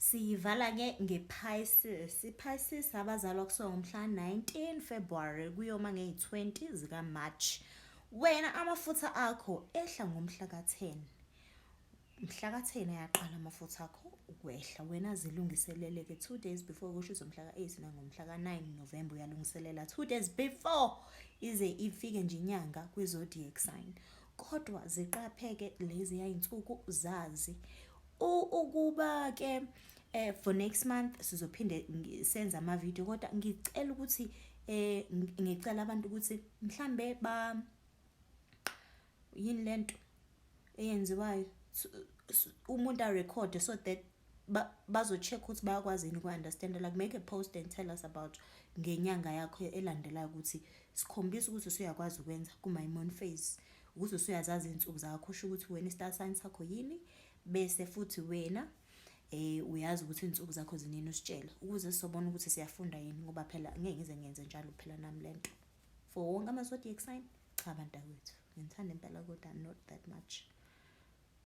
Siyivala ke ngePisces. iPisces abazalwa kusuka ngomhla 19 February kuyoma nge20 zika March. Wena amafutha akho ehla ngomhla ka10. Mhla ka10 ayaqala amafutha akho ukwehla. Wena zilungiselele ke 2 days before kusho umhla ka8 nangomhla ka9 November uyalungiselela 2 days before ize ifike nje inyanga kwi-zodiac sign. Kodwa ziqapheke lezi yayinsuku zazi ukuba ke for next month sizophinde senza ama video kodwa ngicela ukuthi ngicela abantu ukuthi mhlambe yini lento eyenziwayo umuntu a record so that bazo check ukuthi bayakwazi ku understand, like make a post and tell us about ngenyanga yakho elandelayo ukuthi sikhombisa ukuthi usuyakwazi ukwenza kuma moon phase, ukuthi usuyazazi izinsuku zakho, usho ukuthi wena star sign sakho yini, bese futhi wena uyazi ukuthi izinsuku zakho zinini usitshela ukuze sizobona ukuthi siyafunda yini, ngoba phela ngeke ngize ngenze njalo phela nami lento for wonke ama zodiac sign. Cha bantu wethu ngithanda impela kodwa not that much.